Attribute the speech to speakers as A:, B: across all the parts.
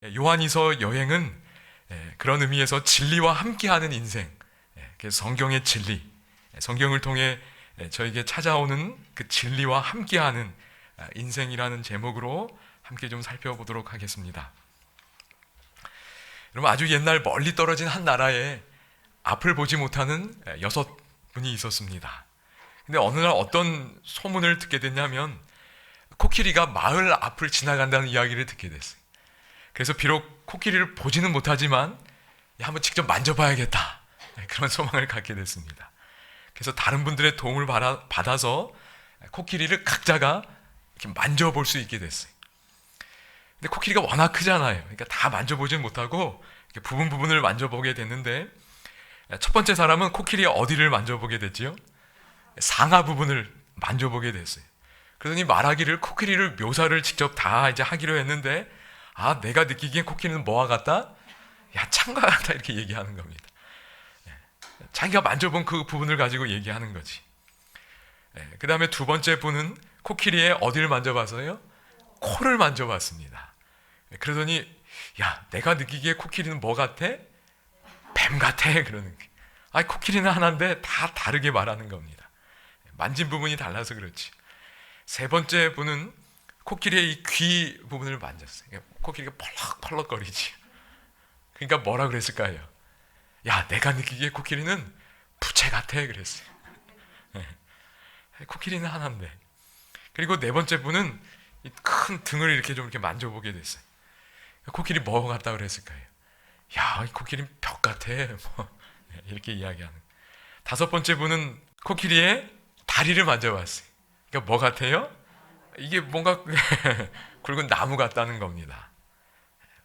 A: 요한이서 여행은 그런 의미에서 진리와 함께하는 인생, 그래서 성경의 진리, 성경을 통해 저에게 찾아오는 그 진리와 함께하는 인생이라는 제목으로 함께 좀 살펴보도록 하겠습니다. 여러분, 아주 옛날 멀리 떨어진 한 나라에 앞을 보지 못하는 6분이 있었습니다. 근데 어느 날 어떤 소문을 듣게 됐냐면 코끼리가 마을 앞을 지나간다는 이야기를 듣게 됐어요. 그래서 비록 코끼리를 보지는 못하지만 한번 직접 만져봐야겠다, 그런 소망을 갖게 됐습니다. 그래서 다른 분들의 도움을 받아서 코끼리를 각자가 이렇게 만져볼 수 있게 됐어요. 근데 코끼리가 워낙 크잖아요. 그러니까 다 만져보진 못하고 부분 부분을 만져보게 됐는데, 첫 번째 사람은 코끼리의 어디를 만져보게 됐지요? 상하 부분을 만져보게 됐어요. 그러더니 말하기를 코끼리를 묘사를 직접 다 이제 하기로 했는데, 내가 느끼기엔 코끼리는 뭐와 같다? 야, 창과 같다, 이렇게 얘기하는 겁니다. 자기가 만져본 그 부분을 가지고 얘기하는 거지. 그 다음에 두 번째 분은 코끼리의 어디를 만져봐서요? 코를 만져봤습니다. 그러더니 야, 내가 느끼기에 코끼리는 뭐 같아? 뱀 같아, 그러는 게. 코끼리는 하나인데 다 다르게 말하는 겁니다. 만진 부분이 달라서 그렇지. 세 번째 분은 코끼리의 이 귀 부분을 만졌어요. 코끼리가 펄럭펄럭거리지. 그러니까 뭐라 그랬을까요? 야, 내가 느끼기에 코끼리는 부채 같아, 그랬어요. 코끼리는 하나인데. 그리고 네 번째 분은 이 큰 등을 이렇게 좀 이렇게 만져보게 됐어요. 코끼리 뭐 같다 그랬을까요? 야, 이 코끼리는 벽 같아, 이렇게 이야기하는. 다섯 번째 분은 코끼리의 다리를 만져봤어요. 그러니까 뭐 같아요? 이게 뭔가 굵은 나무 같다는 겁니다.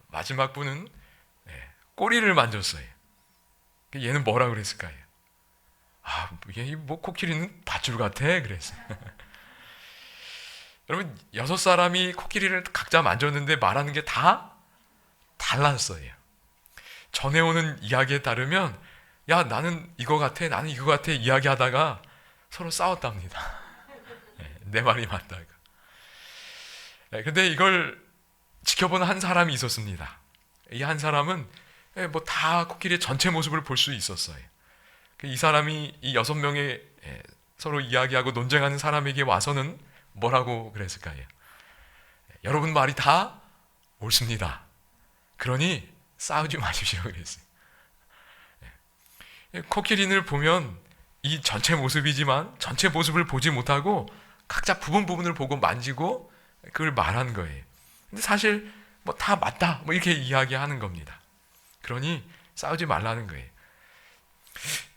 A: 마지막 분은 꼬리를 만졌어요. 얘는 뭐라 그랬을까요? 얘 뭐 코끼리는 밧줄 같아, 그랬어요. 여러분, 6사람이 코끼리를 각자 만졌는데 말하는 게 다 달랐어요. 전해오는 이야기에 따르면 야, 나는 이거 같아, 나는 이거 같아 이야기하다가 서로 싸웠답니다. 내 말이 맞다가. 근데 이걸 지켜보는 한 사람이 있었습니다. 이 한 사람은 뭐 다 코끼리의 전체 모습을 볼 수 있었어요. 이 사람이 이 6명의 서로 이야기하고 논쟁하는 사람에게 와서는 뭐라고 그랬을까요? 여러분 말이 다 옳습니다. 그러니 싸우지 마십시오, 그랬어요. 코끼리를 보면 이 전체 모습이지만 전체 모습을 보지 못하고 각자 부분 부분을 보고 만지고 그걸 말한 거예요. 근데 사실 뭐 다 맞다, 뭐 이렇게 이야기하는 겁니다. 그러니 싸우지 말라는 거예요.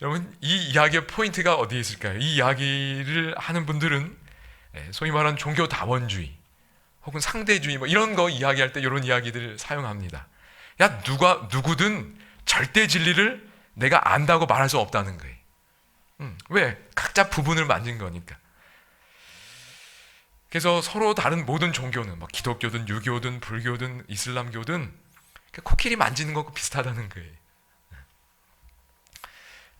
A: 여러분, 이 이야기의 포인트가 어디에 있을까요? 이 이야기를 하는 분들은 소위 말하는 종교 다원주의 혹은 상대주의 뭐 이런 거 이야기할 때 이런 이야기들을 사용합니다. 야, 누구든 절대 진리를 내가 안다고 말할 수 없다는 거예요. 왜? 각자 부분을 만진 거니까. 그래서 서로 다른 모든 종교는 뭐 기독교든 유교든 불교든 이슬람교든 코끼리 만지는 것과 비슷하다는 거예요.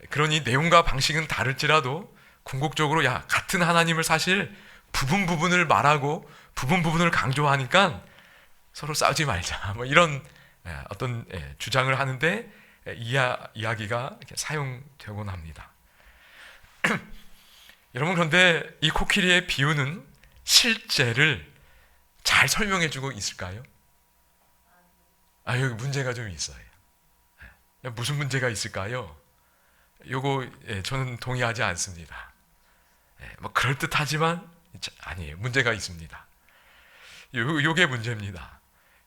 A: 그러니 내용과 방식은 다를지라도 궁극적으로 야, 같은 하나님을 사실 부분 부분을 말하고 부분 부분을 강조하니까 서로 싸우지 말자, 뭐 이런 어떤 주장을 하는데 이야기가 사용되곤 합니다. 여러분, 그런데 이 코끼리의 비유는 실제를 잘 설명해주고 있을까요? 여기 문제가 좀 있어요. 무슨 문제가 있을까요? 요거 저는 동의하지 않습니다. 뭐 그럴듯하지만 아니에요. 문제가 있습니다. 요게 문제입니다.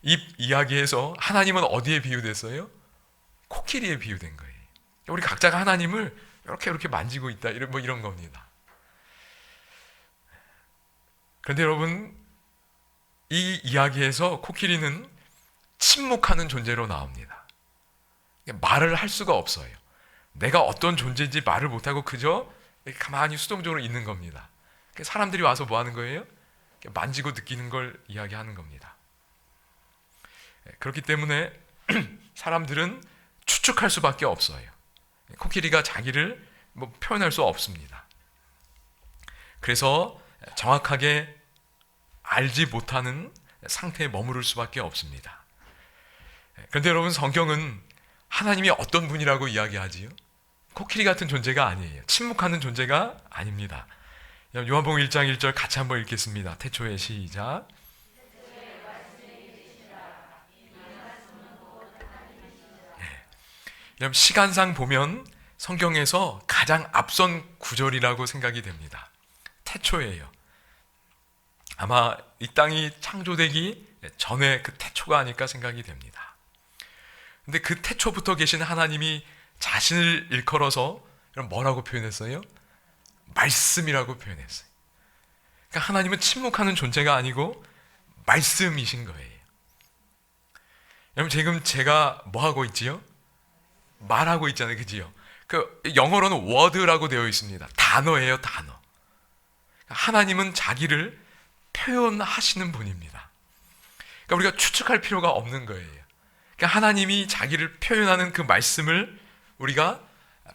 A: 이 이야기에서 하나님은 어디에 비유됐어요? 코끼리에 비유된 거예요. 우리 각자가 하나님을 이렇게 만지고 있다, 이런 겁니다. 그런데 여러분, 이 이야기에서 코끼리는 침묵하는 존재로 나옵니다. 말을 할 수가 없어요. 내가 어떤 존재인지 말을 못하고 그저 가만히 수동적으로 있는 겁니다. 사람들이 와서 뭐 하는 거예요? 만지고 느끼는 걸 이야기하는 겁니다. 그렇기 때문에 사람들은 추측할 수밖에 없어요. 코끼리가 자기를 뭐 표현할 수 없습니다. 그래서 정확하게 알지 못하는 상태에 머무를 수밖에 없습니다. 그런데 여러분, 성경은 하나님이 어떤 분이라고 이야기하지요? 코끼리 같은 존재가 아니에요. 침묵하는 존재가 아닙니다. 요한복음 1장 1절 같이 한번 읽겠습니다. 태초에 시작. 네. 시간상 보면 성경에서 가장 앞선 구절이라고 생각이 됩니다. 태초예요. 아마 이 땅이 창조되기 전에 그 태초가 아닐까 생각이 됩니다. 근데 그 태초부터 계신 하나님이 자신을 일컬어서 뭐라고 표현했어요? 말씀이라고 표현했어요. 그러니까 하나님은 침묵하는 존재가 아니고 말씀이신 거예요. 여러분, 지금 제가 뭐 하고 있지요? 말하고 있잖아요, 그지요? 그 영어로는 word라고 되어 있습니다. 단어예요, 단어. 하나님은 자기를 표현하시는 분입니다. 그러니까 우리가 추측할 필요가 없는 거예요. 그러니까 하나님이 자기를 표현하는 그 말씀을 우리가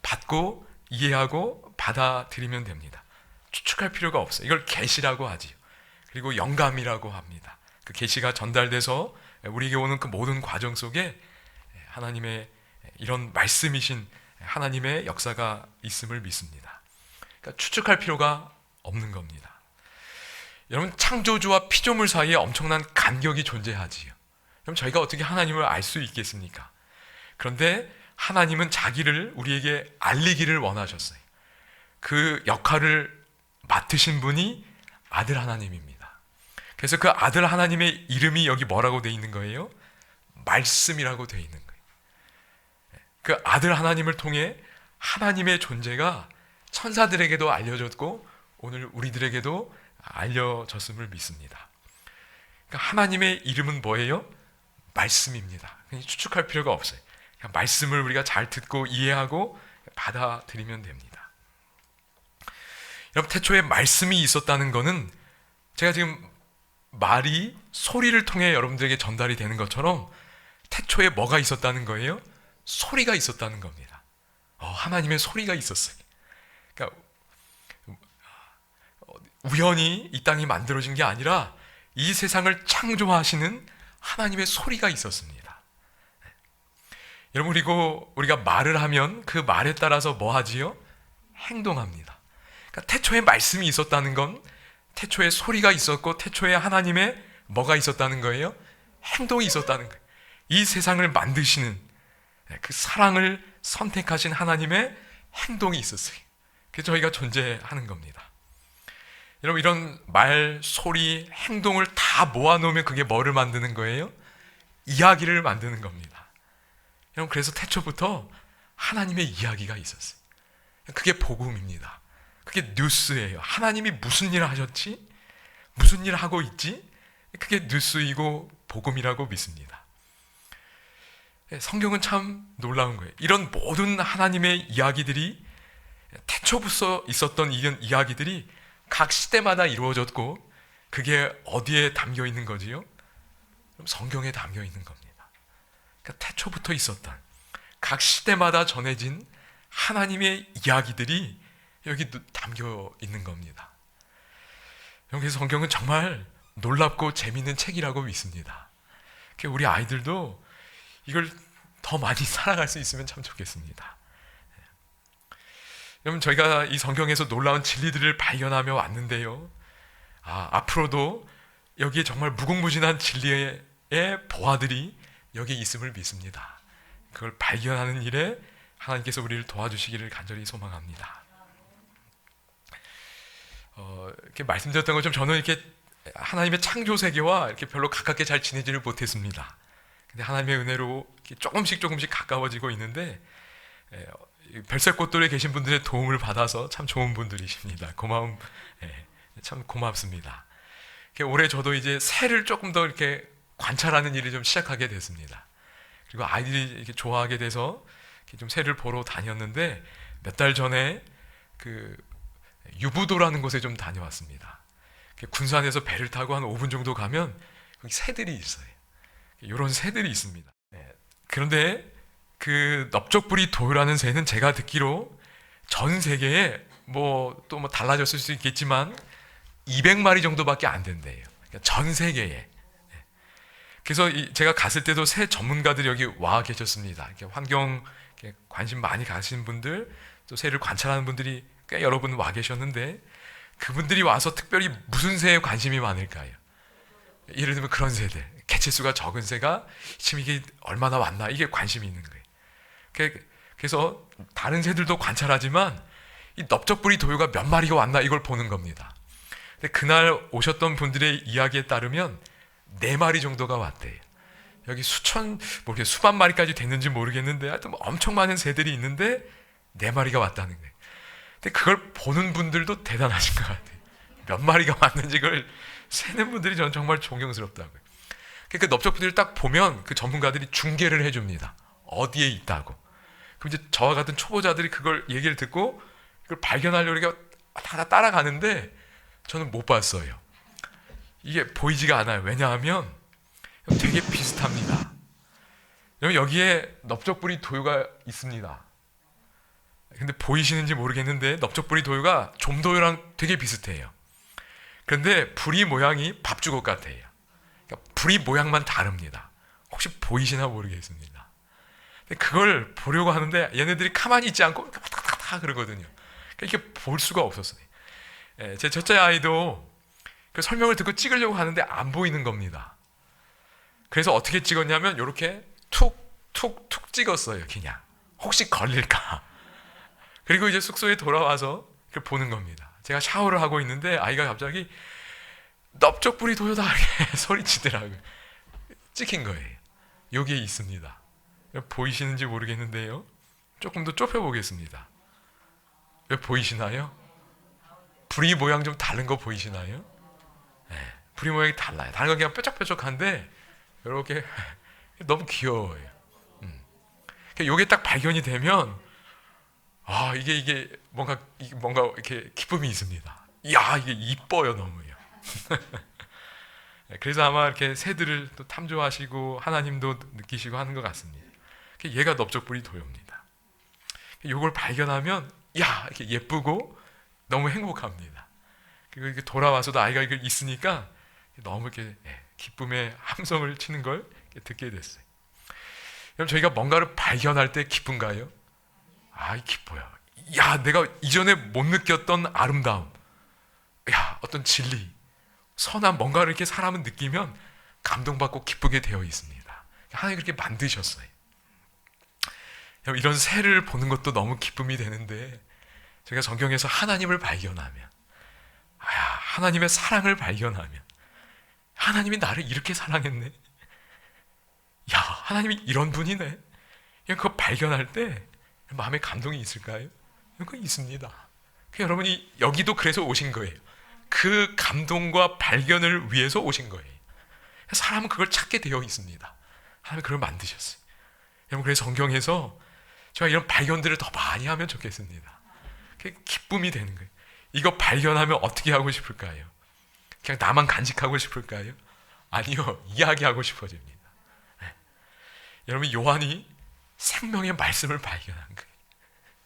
A: 받고 이해하고 받아들이면 됩니다. 추측할 필요가 없어요. 이걸 계시라고 하지요. 그리고 영감이라고 합니다. 그 계시가 전달돼서 우리에게 오는 그 모든 과정 속에 하나님의 이런 말씀이신 하나님의 역사가 있음을 믿습니다. 그러니까 추측할 필요가 없는 겁니다. 여러분, 창조주와 피조물 사이에 엄청난 간격이 존재하지요. 그럼 저희가 어떻게 하나님을 알 수 있겠습니까? 그런데 하나님은 자기를 우리에게 알리기를 원하셨어요. 그 역할을 맡으신 분이 아들 하나님입니다. 그래서 그 아들 하나님의 이름이 여기 뭐라고 되어 있는 거예요? 말씀이라고 되어 있는 거예요. 그 아들 하나님을 통해 하나님의 존재가 천사들에게도 알려졌고 오늘 우리들에게도 알려졌음을 믿습니다. 그러니까 하나님의 이름은 뭐예요? 말씀입니다. 추측할 필요가 없어요. 그냥 말씀을 우리가 잘 듣고 이해하고 받아들이면 됩니다. 여러분, 태초에 말씀이 있었다는 것은 제가 지금 말이 소리를 통해 여러분들에게 전달이 되는 것처럼 태초에 뭐가 있었다는 거예요? 소리가 있었다는 겁니다. 하나님의 소리가 있었어요. 그러니까 우연히 이 땅이 만들어진 게 아니라 이 세상을 창조하시는 하나님의 소리가 있었습니다. 여러분, 그리고 우리가 말을 하면 그 말에 따라서 뭐 하지요? 행동합니다. 그러니까 태초에 말씀이 있었다는 건 태초에 소리가 있었고 태초에 하나님의 뭐가 있었다는 거예요? 행동이 있었다는 거예요. 이 세상을 만드시는 그 사랑을 선택하신 하나님의 행동이 있었어요. 그래서 저희가 존재하는 겁니다. 여러분, 이런 말, 소리, 행동을 다 모아놓으면 그게 뭐를 만드는 거예요? 이야기를 만드는 겁니다. 여러분, 그래서 태초부터 하나님의 이야기가 있었어요. 그게 복음입니다. 그게 뉴스예요. 하나님이 무슨 일을 하셨지? 무슨 일을 하고 있지? 그게 뉴스이고 복음이라고 믿습니다. 성경은 참 놀라운 거예요. 이런 모든 하나님의 이야기들이 태초부터 있었던 이런 이야기들이 각 시대마다 이루어졌고 그게 어디에 담겨 있는 거지요? 성경에 담겨 있는 겁니다. 그러니까 태초부터 있었던 각 시대마다 전해진 하나님의 이야기들이 여기 담겨 있는 겁니다. 그래서 성경은 정말 놀랍고 재미있는 책이라고 믿습니다. 우리 아이들도 이걸 더 많이 살아갈 수 있으면 참 좋겠습니다. 여러분, 저희가 이 성경에서 놀라운 진리들을 발견하며 왔는데요. 앞으로도 여기에 정말 무궁무진한 진리의 보화들이 여기에 있음을 믿습니다. 그걸 발견하는 일에 하나님께서 우리를 도와주시기를 간절히 소망합니다. 이렇게 말씀드렸던 것처럼 저는 이렇게 하나님의 창조 세계와 이렇게 별로 가깝게 잘 지내지를 못했습니다. 근데 하나님의 은혜로 조금씩 가까워지고 있는데 별새꽃들에 계신 분들의 도움을 받아서 참 좋은 분들이십니다. 참 고맙습니다. 올해 저도 이제 새를 조금 더 이렇게 관찰하는 일을 좀 시작하게 됐습니다. 그리고 아이들이 이렇게 좋아하게 돼서 이렇게 좀 새를 보러 다녔는데 몇 달 전에 그 유부도라는 곳에 좀 다녀왔습니다. 군산에서 배를 타고 한 5분 정도 가면 거기 새들이 있어요. 이런 새들이 있습니다. 그런데 그 넓적부리 도요라는 새는 제가 듣기로 전 세계에 또 달라졌을 수 있겠지만 200마리 정도밖에 안 된대요. 전 세계에. 그래서 제가 갔을 때도 새 전문가들이 여기 와 계셨습니다. 이렇게 환경 관심 많이 가신 분들, 또 새를 관찰하는 분들이 꽤 여러 분 와 계셨는데, 그분들이 와서 특별히 무슨 새에 관심이 많을까요? 예를 들면 그런 새들, 개체수가 적은 새가 지금 이게 얼마나 왔나, 이게 관심이 있는 거예요. 그래서 다른 새들도 관찰하지만 이 넓적부리 도요가 몇 마리가 왔나, 이걸 보는 겁니다. 근데 그날 오셨던 분들의 이야기에 따르면 4마리 정도가 왔대요. 여기 수만 마리까지 됐는지 모르겠는데 하여튼 엄청 많은 새들이 있는데 4마리가 왔다는 거예요. 근데 그걸 보는 분들도 대단하신 것 같아요. 몇 마리가 왔는지 그걸 세는 분들이 저는 정말 존경스럽다고요. 그 넓적부리를 딱 보면 그 전문가들이 중계를 해줍니다. 어디에 있다고. 그럼 이제 저와 같은 초보자들이 그걸 얘기를 듣고 그걸 발견하려고 다 따라가는데 저는 못 봤어요. 이게 보이지가 않아요. 왜냐하면 되게 비슷합니다. 여기에 넓적부리 도요가 있습니다. 근데 보이시는지 모르겠는데 넓적부리 도요가 좀도요랑 되게 비슷해요. 그런데 부리 모양이 밥주걱 같아요. 그러니까 부리 모양만 다릅니다. 혹시 보이시나 모르겠습니다. 근데 그걸 보려고 하는데 얘네들이 가만히 있지 않고 탁탁탁 그러거든요. 그러니까 이렇게 볼 수가 없었어요. 제 첫째 아이도 그 설명을 듣고 찍으려고 하는데 안 보이는 겁니다. 그래서 어떻게 찍었냐면 이렇게 툭툭툭 찍었어요. 그냥 혹시 걸릴까. 그리고 이제 숙소에 돌아와서 그걸 보는 겁니다. 제가 샤워를 하고 있는데 아이가 갑자기 넓적부리 도요다 이렇게 소리치더라고요. 찍힌 거예요. 여기에 있습니다. 보이시는지 모르겠는데요. 조금 더 좁혀보겠습니다. 보이시나요? 부리 모양 좀 다른 거 보이시나요? 네, 부리 모양이 달라요. 다른 건 그냥 뾰족뾰족한데 이렇게 너무 귀여워요. 이게 딱 발견이 되면 이게 뭔가 이렇게 기쁨이 있습니다. 이야, 이게 이뻐요, 너무요. 그래서 아마 이렇게 새들을 또 탐조하시고 하나님도 느끼시고 하는 것 같습니다. 얘가 넓적부리 도요입니다. 이걸 발견하면 이렇게 예쁘고 너무 행복합니다. 그리고 이렇게 돌아와서도 아이가 이걸 있으니까 너무 이렇게 기쁨의 함성을 치는 걸 듣게 됐어요. 그럼 저희가 뭔가를 발견할 때 기쁜가요? 기뻐요. 내가 이전에 못 느꼈던 아름다움, 어떤 진리, 선한 뭔가를 이렇게 사람은 느끼면 감동받고 기쁘게 되어 있습니다. 하나님 그렇게 만드셨어요. 이런 새를 보는 것도 너무 기쁨이 되는데 저희가 성경에서 하나님을 발견하면, 하나님의 사랑을 발견하면, 하나님이 나를 이렇게 사랑했네. 하나님이 이런 분이네. 그거 발견할 때 마음에 감동이 있을까요? 그거 있습니다. 여러분이 여기도 그래서 오신 거예요. 그 감동과 발견을 위해서 오신 거예요. 사람은 그걸 찾게 되어 있습니다. 하나님이 그걸 만드셨어요. 여러분, 그래서 성경에서 제가 이런 발견들을 더 많이 하면 좋겠습니다. 그게 기쁨이 되는 거예요. 이거 발견하면 어떻게 하고 싶을까요? 그냥 나만 간직하고 싶을까요? 아니요, 이야기하고 싶어집니다. 여러분, 요한이 생명의 말씀을 발견한 거예요.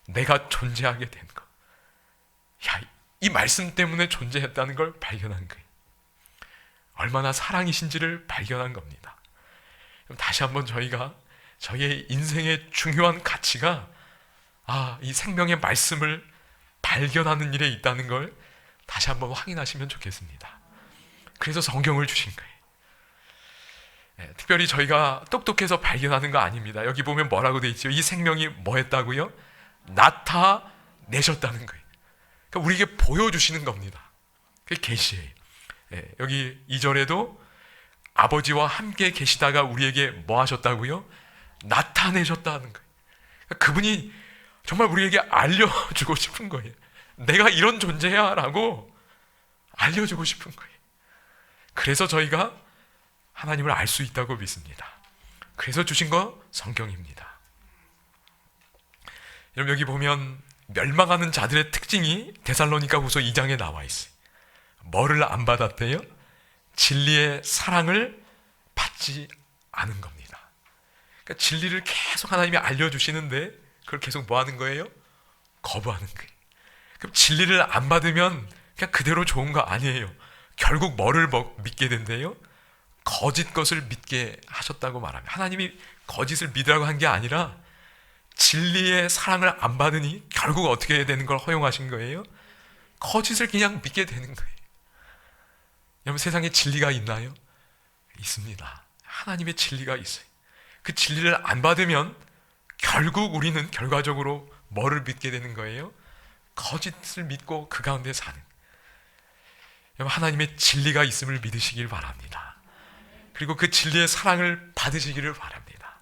A: 내가 존재하게 된 거. 이 말씀 때문에 존재했다는 걸 발견한 거예요. 얼마나 사랑이신지를 발견한 겁니다. 그럼 다시 한번 저희가 저희의 인생의 중요한 가치가 이 생명의 말씀을 발견하는 일에 있다는 걸 다시 한번 확인하시면 좋겠습니다. 그래서 성경을 주신 거예요. 특별히 저희가 똑똑해서 발견하는 거 아닙니다. 여기 보면 뭐라고 돼 있죠? 이 생명이 뭐 했다고요? 나타내셨다는 거예요. 그러니까 우리에게 보여주시는 겁니다. 그게 계시예요. 여기 2절에도 아버지와 함께 계시다가 우리에게 뭐 하셨다고요? 나타내셨다는 거예요. 그러니까 그분이 정말 우리에게 알려주고 싶은 거예요. 내가 이런 존재야 라고 알려주고 싶은 거예요. 그래서 저희가 하나님을 알 수 있다고 믿습니다. 그래서 주신 거 성경입니다. 여러분, 여기 보면 멸망하는 자들의 특징이 데살로니가후서 2장에 나와 있어요. 뭐를 안 받았대요? 진리의 사랑을 받지 않은 겁니다. 그러니까 진리를 계속 하나님이 알려주시는데 그걸 계속 뭐 하는 거예요? 거부하는 거예요. 그럼 진리를 안 받으면 그냥 그대로 좋은 거 아니에요. 결국 뭐를 믿게 된대요? 거짓 것을 믿게 하셨다고 말합니다. 하나님이 거짓을 믿으라고 한 게 아니라 진리의 사랑을 안 받으니 결국 어떻게 되는 걸 허용하신 거예요? 거짓을 그냥 믿게 되는 거예요. 여러분, 세상에 진리가 있나요? 있습니다. 하나님의 진리가 있어요. 그 진리를 안 받으면 결국 우리는 결과적으로 뭐를 믿게 되는 거예요? 거짓을 믿고 그 가운데 사는. 여러분, 하나님의 진리가 있음을 믿으시길 바랍니다. 그리고 그 진리의 사랑을 받으시기를 바랍니다.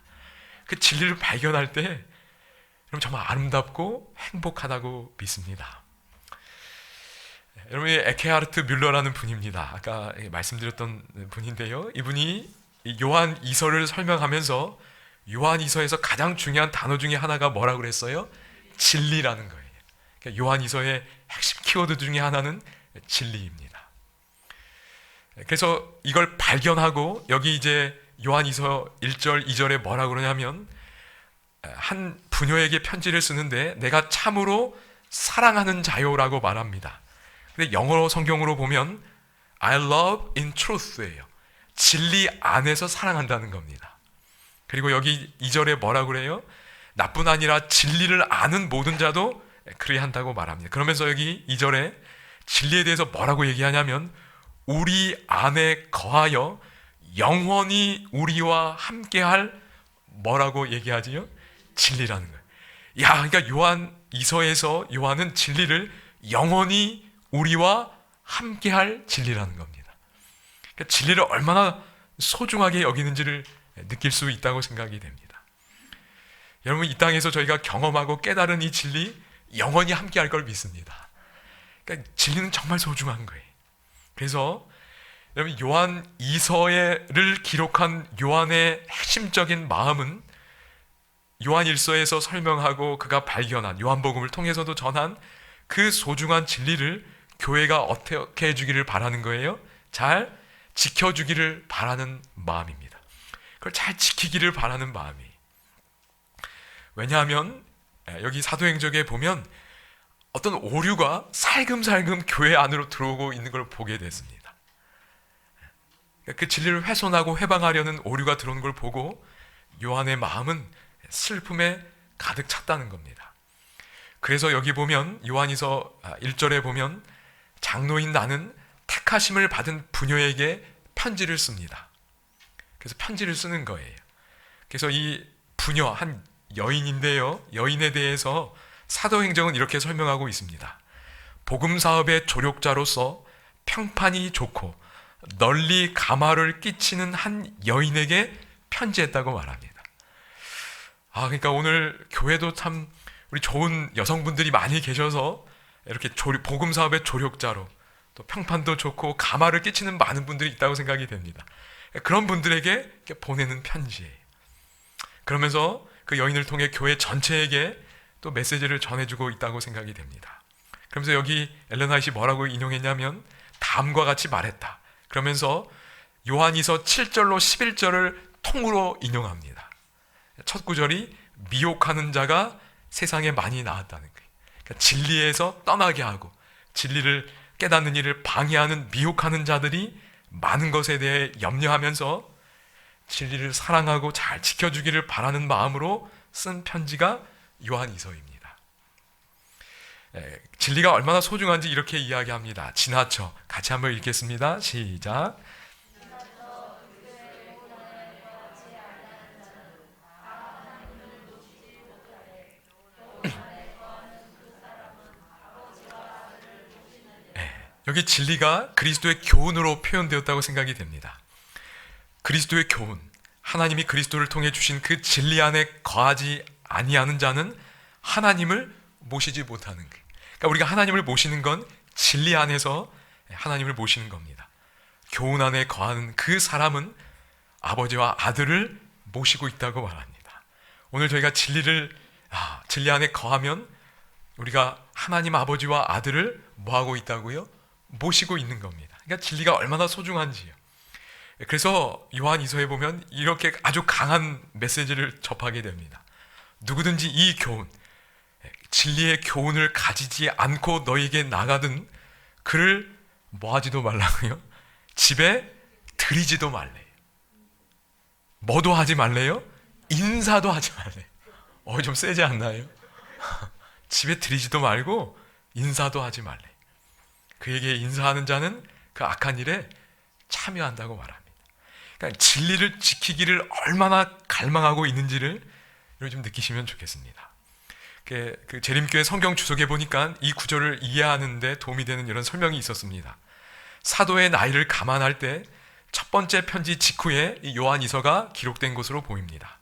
A: 그 진리를 발견할 때 여러분 정말 아름답고 행복하다고 믿습니다. 여러분이 에케하르트 뮬러라는 분입니다. 아까 말씀드렸던 분인데요. 이분이 요한 이서를 설명하면서 요한 이서에서 가장 중요한 단어 중에 하나가 뭐라고 그랬어요? 진리라는 거예요. 그러니까 요한 이서의 핵심 키워드 중에 하나는 진리입니다. 그래서 이걸 발견하고 여기 이제 요한 이서 1절 2절에 뭐라고 그러냐면 한 부녀에게 편지를 쓰는데 내가 참으로 사랑하는 자요라고 말합니다. 근데 영어 성경으로 보면 I love in truth예요. 진리 안에서 사랑한다는 겁니다. 그리고 여기 2절에 뭐라고 그래요? 나뿐 아니라 진리를 아는 모든 자도 그리한다고 말합니다. 그러면서 여기 2절에 진리에 대해서 뭐라고 얘기하냐면 우리 안에 거하여 영원히 우리와 함께할 뭐라고 얘기하지요? 진리라는 거예요. 야, 그러니까 요한 이서에서 요한은 진리를 영원히 우리와 함께할 진리라는 겁니다. 그러니까 진리를 얼마나 소중하게 여기는지를 느낄 수 있다고 생각이 됩니다. 여러분, 이 땅에서 저희가 경험하고 깨달은 이 진리 영원히 함께할 걸 믿습니다. 그러니까 진리는 정말 소중한 거예요. 그래서 여러분, 요한 이서를 기록한 요한의 핵심적인 마음은 요한 일서에서 설명하고 그가 발견한 요한복음을 통해서도 전한 그 소중한 진리를 교회가 어떻게 해주기를 바라는 거예요? 잘 지켜주기를 바라는 마음입니다. 그걸 잘 지키기를 바라는 마음이. 왜냐하면 여기 사도행적에 보면 어떤 오류가 살금살금 교회 안으로 들어오고 있는 걸 보게 됐습니다. 그 진리를 훼손하고 해방하려는 오류가 들어오는 걸 보고 요한의 마음은 슬픔에 가득 찼다는 겁니다. 그래서 여기 보면 요한이서 1절에 보면 장로인 나는 택하심을 받은 부녀에게 편지를 씁니다. 그래서 편지를 쓰는 거예요. 그래서 이 부녀, 한 여인인데요, 여인에 대해서 사도행정은 이렇게 설명하고 있습니다. 복음사업의 조력자로서 평판이 좋고 널리 감화를 끼치는 한 여인에게 편지했다고 말합니다. 그러니까 오늘 교회도 참 우리 좋은 여성분들이 많이 계셔서 이렇게 복음사업의 조력자로 또 평판도 좋고 감화를 끼치는 많은 분들이 있다고 생각이 됩니다. 그런 분들에게 보내는 편지예요. 그러면서 그 여인을 통해 교회 전체에게 또 메시지를 전해주고 있다고 생각이 됩니다. 그러면서 여기 엘렌 화이트이 뭐라고 인용했냐면 다음과 같이 말했다. 그러면서 요한이서 7절로 11절을 통으로 인용합니다. 첫 구절이 미혹하는 자가 세상에 많이 나왔다는 거예요. 그러니까 진리에서 떠나게 하고 진리를 깨닫는 일을 방해하는 미혹하는 자들이 많은 것에 대해 염려하면서 진리를 사랑하고 잘 지켜주기를 바라는 마음으로 쓴 편지가 요한이서입니다. 진리가 얼마나 소중한지 이렇게 이야기합니다. 지나쳐. 같이 한번 읽겠습니다. 시작. 여기 진리가 그리스도의 교훈으로 표현되었다고 생각이 됩니다. 그리스도의 교훈, 하나님이 그리스도를 통해 주신 그 진리 안에 거하지 아니하는 자는 하나님을 모시지 못하는 거예요. 그러니까 우리가 하나님을 모시는 건 진리 안에서 하나님을 모시는 겁니다. 교훈 안에 거하는 그 사람은 아버지와 아들을 모시고 있다고 말합니다. 오늘 저희가 진리 안에 거하면 우리가 하나님 아버지와 아들을 뭐하고 있다고요? 모시고 있는 겁니다. 그러니까 진리가 얼마나 소중한지요. 그래서 요한 이서에 보면 이렇게 아주 강한 메시지를 접하게 됩니다. 누구든지 이 교훈, 진리의 교훈을 가지지 않고 너에게 나가든 그를 뭐하지도 말라고요? 집에 들이지도 말래요. 뭐도 하지 말래요? 인사도 하지 말래. 좀 세지 않나요? 집에 들이지도 말고 인사도 하지 말래. 그에게 인사하는 자는 그 악한 일에 참여한다고 말합니다. 그러니까 진리를 지키기를 얼마나 갈망하고 있는지를 좀 느끼시면 좋겠습니다. 그 재림교회 성경 주석에 보니까 이 구절을 이해하는 데 도움이 되는 이런 설명이 있었습니다. 사도의 나이를 감안할 때 첫 번째 편지 직후에 이 요한이서가 기록된 것으로 보입니다.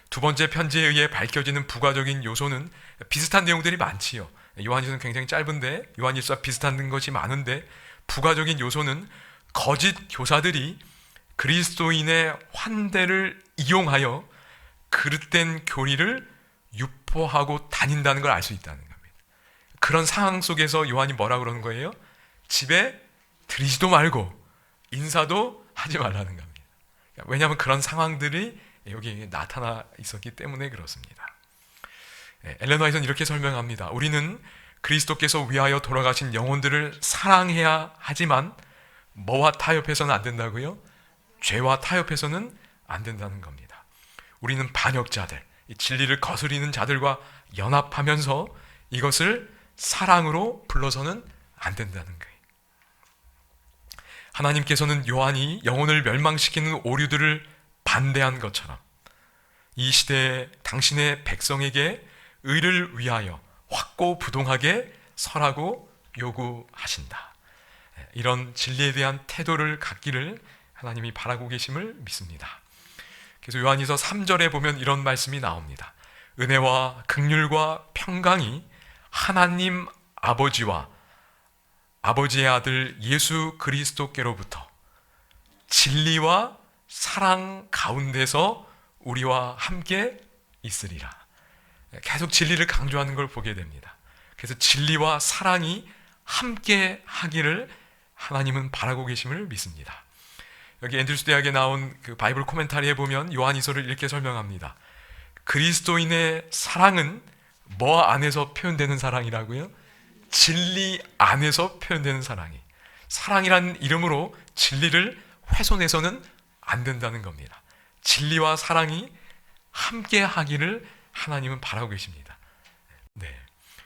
A: 두 번째 편지에 의해 밝혀지는 부가적인 요소는 비슷한 내용들이 많지요. 요한이서는 굉장히 짧은데 요한일서와 비슷한 것이 많은데 부가적인 요소는 거짓 교사들이 그리스도인의 환대를 이용하여 그릇된 교리를 유포하고 다닌다는 걸 알 수 있다는 겁니다. 그런 상황 속에서 요한이 뭐라고 그러는 거예요? 집에 들이지도 말고 인사도 하지 말라는 겁니다. 왜냐하면 그런 상황들이 여기 나타나 있었기 때문에 그렇습니다. 엘렌 화이트는 이렇게 설명합니다. 우리는 그리스도께서 위하여 돌아가신 영혼들을 사랑해야 하지만 뭐와 타협해서는 안 된다고요? 죄와 타협해서는 안 된다는 겁니다. 우리는 반역자들, 진리를 거스리는 자들과 연합하면서 이것을 사랑으로 불러서는 안 된다는 거예요. 하나님께서는 요한이 영혼을 멸망시키는 오류들을 반대한 것처럼 이 시대에 당신의 백성에게 의를 위하여 확고부동하게 서라고 요구하신다. 이런 진리에 대한 태도를 갖기를 하나님이 바라고 계심을 믿습니다. 그래서 요한이서 3절에 보면 이런 말씀이 나옵니다. 은혜와 긍휼과 평강이 하나님 아버지와 아버지의 아들 예수 그리스도께로부터 진리와 사랑 가운데서 우리와 함께 있으리라. 계속 진리를 강조하는 걸 보게 됩니다. 그래서 진리와 사랑이 함께 하기를 하나님은 바라고 계심을 믿습니다. 여기 앤드루스 대학에 나온 그 바이블 코멘타리에 보면 요한이서를 이렇게 설명합니다. 그리스도인의 사랑은 뭐 안에서 표현되는 사랑이라고요? 진리 안에서 표현되는 사랑이. 사랑이라는 이름으로 진리를 훼손해서는 안 된다는 겁니다. 진리와 사랑이 함께 하기를 하나님은 바라고 계십니다. 네.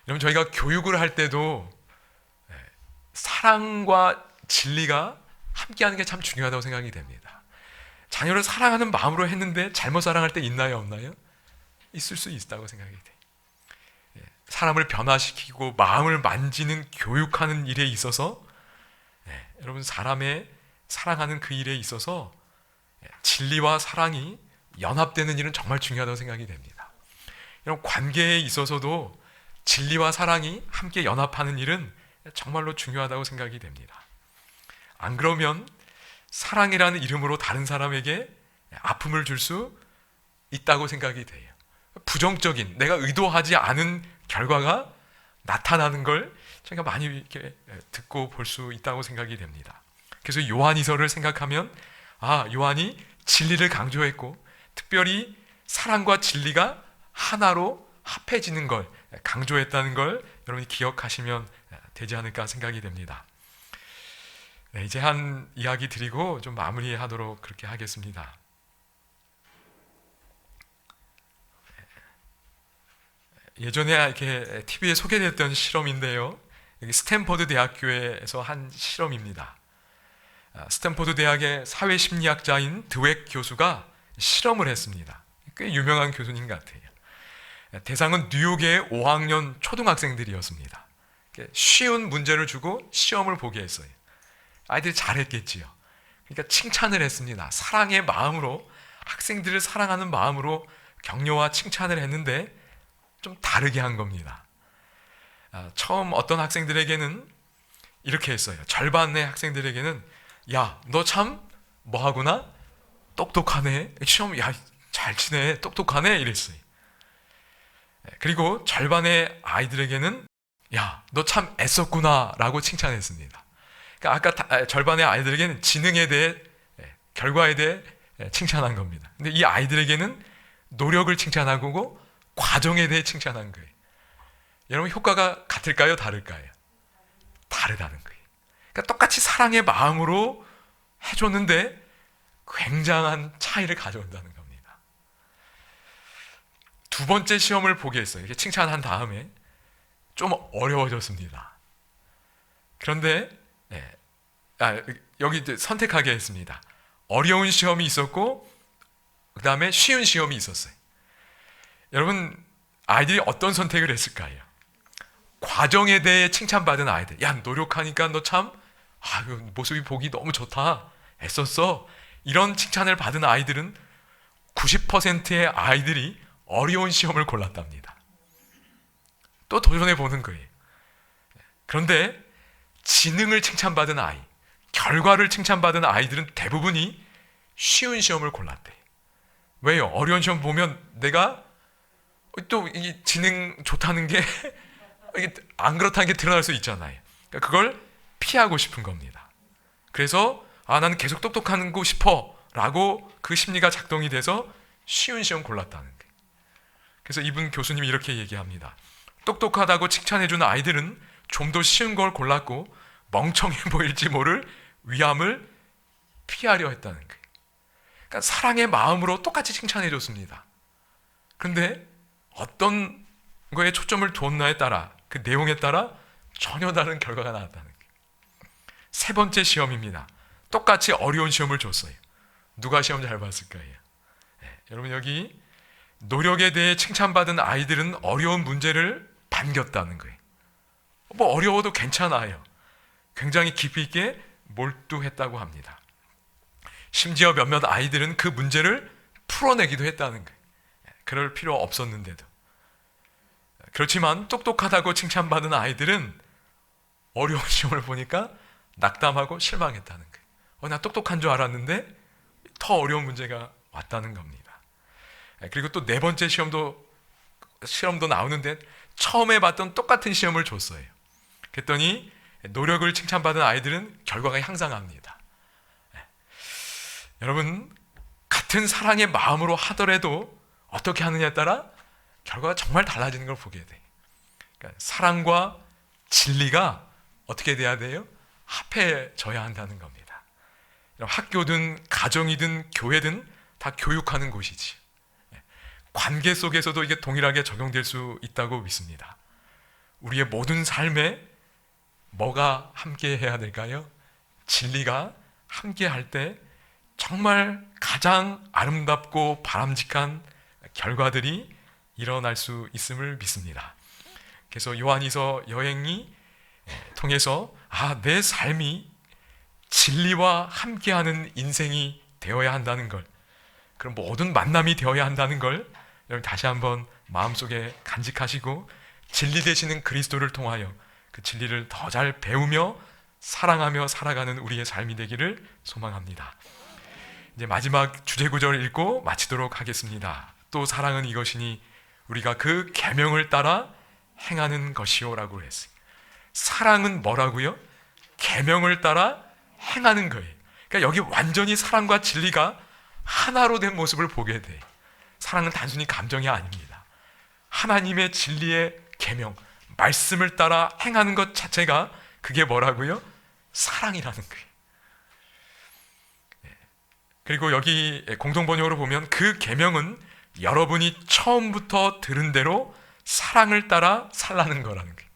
A: 여러분, 저희가 교육을 할 때도 사랑과 진리가 함께하는 게 참 중요하다고 생각이 됩니다. 자녀를 사랑하는 마음으로 했는데 잘못 사랑할 때 있나요, 없나요? 있을 수 있다고 생각이 돼요. 사람을 변화시키고 마음을 만지는 교육하는 일에 있어서 여러분, 사람의 사랑하는 그 일에 있어서 진리와 사랑이 연합되는 일은 정말 중요하다고 생각이 됩니다. 여러분, 관계에 있어서도 진리와 사랑이 함께 연합하는 일은 정말로 중요하다고 생각이 됩니다. 안 그러면 사랑이라는 이름으로 다른 사람에게 아픔을 줄 수 있다고 생각이 돼요. 부정적인, 내가 의도하지 않은 결과가 나타나는 걸 저희가 많이 이렇게 듣고 볼 수 있다고 생각이 됩니다. 그래서 요한이서를 생각하면 요한이 진리를 강조했고 특별히 사랑과 진리가 하나로 합해지는 걸 강조했다는 걸 여러분이 기억하시면 되지 않을까 생각이 됩니다. 네, 이제 한 이야기 드리고 좀 마무리하도록 그렇게 하겠습니다. 예전에 이렇게 TV에 소개됐던 실험인데요. 여기 스탠퍼드 대학교에서 한 실험입니다. 스탠퍼드 대학의 사회심리학자인 드웩 교수가 실험을 했습니다. 꽤 유명한 교수님 같아요. 대상은 뉴욕의 5학년 초등학생들이었습니다. 쉬운 문제를 주고 시험을 보게 했어요. 아이들이 잘했겠지요. 그러니까 칭찬을 했습니다. 사랑의 마음으로, 학생들을 사랑하는 마음으로 격려와 칭찬을 했는데 좀 다르게 한 겁니다. 처음 어떤 학생들에게는 이렇게 했어요. 절반의 학생들에게는 야, 너 참 뭐하구나? 똑똑하네. 시험 잘 치네. 똑똑하네. 이랬어요. 그리고 절반의 아이들에게는 야, 너 참 애썼구나 라고 칭찬했습니다. 그러니까 아까 절반의 아이들에게는 지능에 대해, 결과에 대해 칭찬한 겁니다. 근데 이 아이들에게는 노력을 칭찬하고 과정에 대해 칭찬한 거예요. 여러분, 효과가 같을까요? 다를까요? 다르다는 거예요. 그러니까 똑같이 사랑의 마음으로 해줬는데 굉장한 차이를 가져온다는 겁니다. 두 번째 시험을 보게 했어요. 이렇게 칭찬한 다음에 좀 어려워졌습니다. 그런데 여기 선택하게 했습니다. 어려운 시험이 있었고 그 다음에 쉬운 시험이 있었어요. 여러분, 아이들이 어떤 선택을 했을까요? 과정에 대해 칭찬받은 아이들, 야, 노력하니까 너 참 모습이 보기 너무 좋다, 애썼어, 이런 칭찬을 받은 아이들은 90%의 아이들이 어려운 시험을 골랐답니다. 또 도전해 보는 거예요. 그런데 지능을 칭찬받은 아이, 결과를 칭찬받은 아이들은 대부분이 쉬운 시험을 골랐대요. 왜요? 어려운 시험 보면 내가 또 이 지능 좋다는 게 안 그렇다는 게 드러날 수 있잖아요. 그러니까 그걸 피하고 싶은 겁니다. 그래서 나는 계속 똑똑하고 싶어 라고 그 심리가 작동이 돼서 쉬운 시험 골랐다는 거예요. 그래서 이분 교수님이 이렇게 얘기합니다. 똑똑하다고 칭찬해주는 아이들은 좀 더 쉬운 걸 골랐고 멍청해 보일지 모를 위험을 피하려 했다는 거예요. 그러니까 사랑의 마음으로 똑같이 칭찬해줬습니다. 그런데 어떤 거에 초점을 두었나에 따라, 그 내용에 따라 전혀 다른 결과가 나왔다는 거예요. 세 번째 시험입니다. 똑같이 어려운 시험을 줬어요. 누가 시험 잘 봤을까요? 여러분, 여기 노력에 대해 칭찬받은 아이들은 어려운 문제를 반겼다는 거예요. 뭐 어려워도 괜찮아요. 굉장히 깊이 있게 몰두했다고 합니다. 심지어 몇몇 아이들은 그 문제를 풀어내기도 했다는 거예요. 그럴 필요 없었는데도. 그렇지만 똑똑하다고 칭찬받은 아이들은 어려운 시험을 보니까 낙담하고 실망했다는 거예요. 나 똑똑한 줄 알았는데 더 어려운 문제가 왔다는 겁니다. 그리고 또 네 번째 시험도 나오는데 처음에 봤던 똑같은 시험을 줬어요. 그랬더니 노력을 칭찬받은 아이들은 결과가 향상합니다. 여러분, 같은 사랑의 마음으로 하더라도 어떻게 하느냐에 따라 결과가 정말 달라지는 걸 보게 돼요. 그러니까 사랑과 진리가 어떻게 돼야 돼요? 합해져야 한다는 겁니다. 학교든 가정이든 교회든 다 교육하는 곳이지. 관계 속에서도 이게 동일하게 적용될 수 있다고 믿습니다. 우리의 모든 삶에 뭐가 함께 해야 될까요? 진리가 함께 할 때 정말 가장 아름답고 바람직한 결과들이 일어날 수 있음을 믿습니다. 그래서 요한이서 여행이 통해서 내 삶이 진리와 함께하는 인생이 되어야 한다는 걸, 그럼 모든 만남이 되어야 한다는 걸 여러분 다시 한번 마음속에 간직하시고 진리 되시는 그리스도를 통하여 그 진리를 더 잘 배우며 사랑하며 살아가는 우리의 삶이 되기를 소망합니다. 이제 마지막 주제 구절을 읽고 마치도록 하겠습니다. 또 사랑은 이것이니 우리가 그 계명을 따라 행하는 것이요라고 했어요. 사랑은 뭐라고요? 계명을 따라 행하는 거예요. 그러니까 여기 완전히 사랑과 진리가 하나로 된 모습을 보게 돼. 사랑은 단순히 감정이 아닙니다. 하나님의 진리의 계명, 말씀을 따라 행하는 것 자체가 그게 뭐라고요? 사랑이라는 거예요. 그리고 여기 공동번역으로 보면 그 계명은 여러분이 처음부터 들은 대로 사랑을 따라 살라는 거라는 거예요.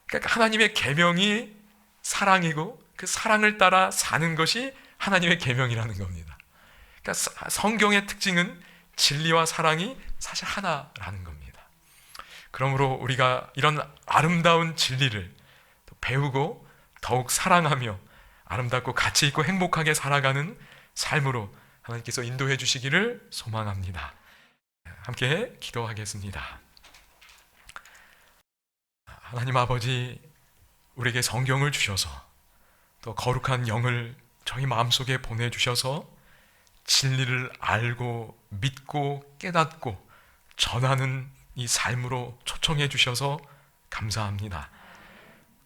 A: 그러니까 하나님의 계명이 사랑이고 그 사랑을 따라 사는 것이 하나님의 계명이라는 겁니다. 그러니까 성경의 특징은 진리와 사랑이 사실 하나라는 겁니다. 그러므로 우리가 이런 아름다운 진리를 배우고 더욱 사랑하며 아름답고 가치 있고 행복하게 살아가는 삶으로 하나님께서 인도해 주시기를 소망합니다. 함께 기도하겠습니다. 하나님 아버지, 우리에게 성경을 주셔서 또 거룩한 영을 저희 마음속에 보내주셔서 진리를 알고 믿고 깨닫고 전하는 이 삶으로 초청해 주셔서 감사합니다.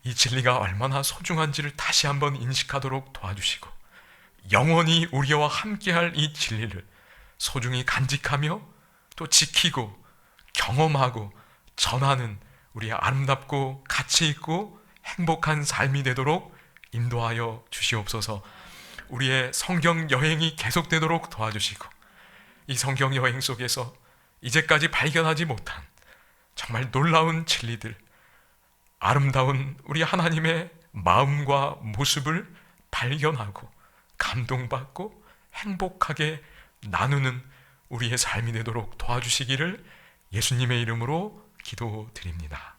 A: 이 진리가 얼마나 소중한지를 다시 한번 인식하도록 도와주시고 영원히 우리와 함께할 이 진리를 소중히 간직하며 또 지키고 경험하고 전하는 우리의 아름답고 가치 있고 행복한 삶이 되도록 인도하여 주시옵소서. 우리의 성경 여행이 계속되도록 도와주시고, 이 성경 여행 속에서 이제까지 발견하지 못한 정말 놀라운 진리들, 아름다운 우리 하나님의 마음과 모습을 발견하고 감동받고 행복하게 나누는 우리의 삶이 되도록 도와주시기를 예수님의 이름으로 기도드립니다.